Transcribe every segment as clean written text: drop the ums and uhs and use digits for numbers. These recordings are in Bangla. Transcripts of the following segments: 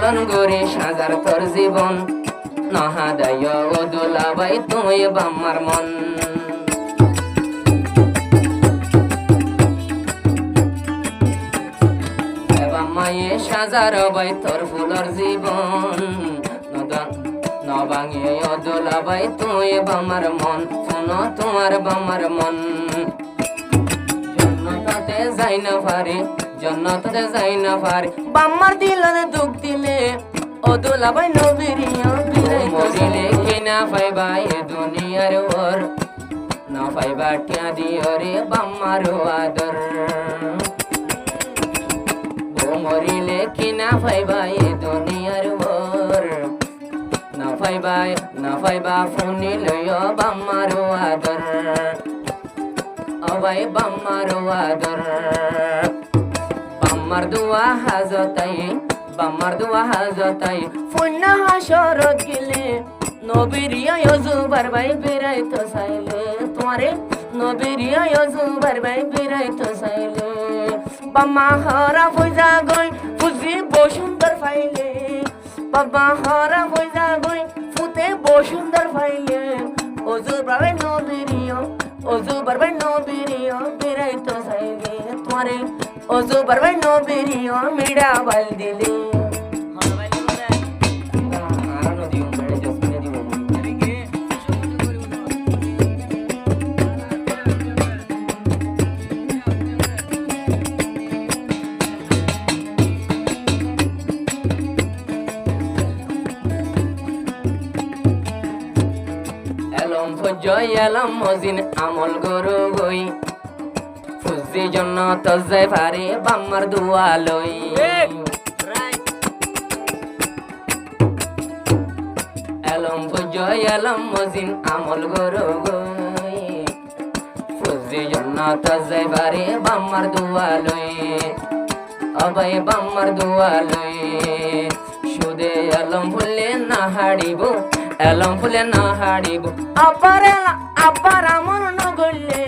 পালন করি সাজার তোর জীবন নহাদায় ও দুলাভাই তুই বাম্মার মন বাম্মায়ে সাজার বাই তোর ফুলর জীবন নবাঙে ও দুলাভাই তুই বাম্মার মন শোনো তোমার বাম্মার মন জন্নতে যাই না পারে জন্নতে যাই না পারে বাম্মার দিলনে দুঃখ দিলে ও দুলাভাই নবীরিয়া বিলাই মরিলে কিনা পাইবা এ দুনিয়ার ওর না পাইবা টিয়া দিও রে বাম্মার আদর ও মরিলে কিনা পাইবা এ দুনিয়ার ওর না পাইবা শুনিলে বাম্মার আদর অবাই বাম্মার আদর বাম্মার দুয়া হাজতাই ফুন্না হাসরত গেলে নবীরিয়া জুবার ভাই বেড়াই তো চাইলে তোমারে নবীরিয়া জুবার ভাই বেড়াই তো চাইলে বাম্মা হরা পূজা গই ফুজি বসুন্দর ফাইলে বাবা হরা পূজা গই ফুতে বসুন্দর ফাইলে ও জুবার ভাই নবীরিয়া বেড়াই তো চাইলে তোমারে ও জুবার ভাই নবীরিয়া মিড়া বাল দিলে জয় এলাম মজিন আমল গরু গই ফুজি জন্য তো যাই পারে বাম্মার দুয়া লই এলম জয় এলাম মজিন আমল গরু গই ফুজি জন্য তো যাই পারে বাম্মার দুয়া লই অবাই বাম্মার দুয়া লই সুদে এলম ফুলে না হাড়িব এলম ফুলে না হাড়িব আবার আমন নগলে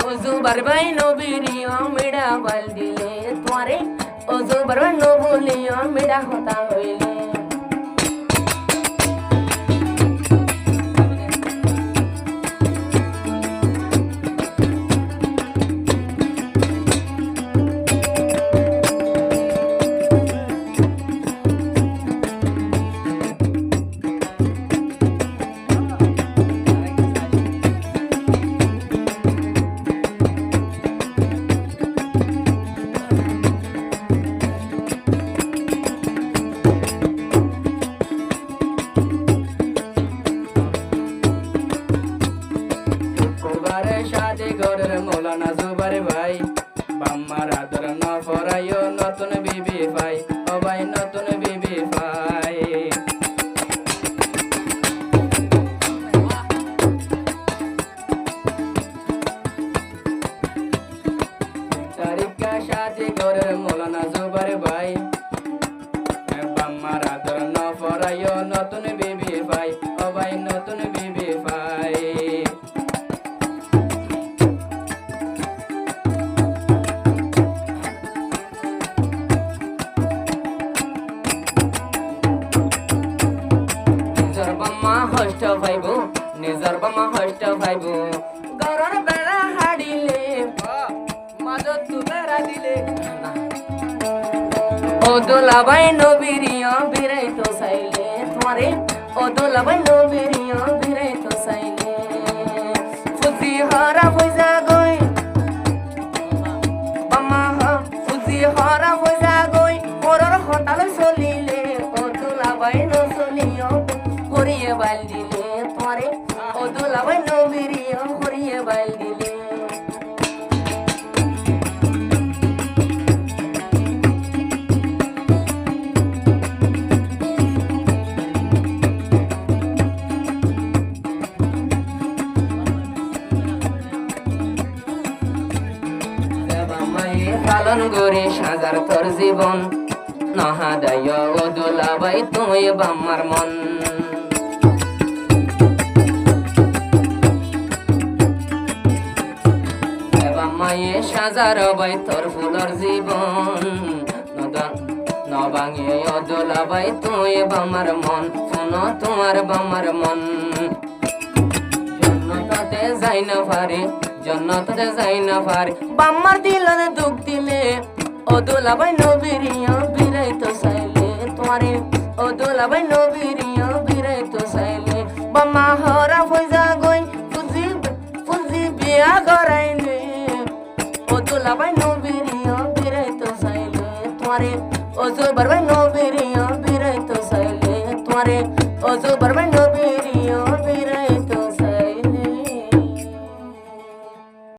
ও জুবার ভাই নবীরিয়া মেডা বাল দিলে তোমারে ও জুবার ভাই নবলিয়া মেডা হতা হইলে মৌলানা জুবার ভাই বাম্মার আদর ন ফরাইও নতুন বিবি ভাই ও ভাই নতুন বিবি ভাই তারিকা সাথে ঘরের মৌলানা জুবার ভাই বাম্মার আদর ন ফরাইও নতুন বিবি ভাই ও ভাই নতুন বিবি ভাই নিজর বামা হষ্ট ভাইব গরর বেড়া হাড়িলে মাদত তু বেড়া দিলে ও দুলাভাই নবীরিয়া বিরাই তো চাইলে তোমারে ও দুলাভাই নবীরিয়া বিরাই তো চাইলে ফুজি হরা পূজা গই বামা ফুজি হরা পূজা গই ওরর হটাল চলিলে ও দুলাভাই নচলিয়া হরিয়ে বাল দিলে তোমারে ও দুলাভাই নবীরিয়া হরিয়ে বাল দিলে পালন করি সাজার তোর জীবন নহাদায় ও দুলাভাই তুই বাম্মার মন বানাইয়ে সাজার বাই তোর ফুলর জীবন নবাঙে অদলা বাই তুই বামার মন শোনো তোমার বামার মন জন্নতে যাই না পারে জন্নতে যাই না পারে বাম্মার দিলের দুঃখ দিলে অদলা বাই নবীরিয়া বিরাই তো চাইলে তোমারে অদলা বাই নবীরিয়া বিরাই তো চাইলে বাম্মা হরা ফয়জা গই ফুজি বিয়া করাইলে অদলা বাই নবীরিয়া বিরাই তো চাইলে তোমারে ওজো বারবাই নবীরিয়া বিরাই তো চাইলে তোমারে ওজো বারবাই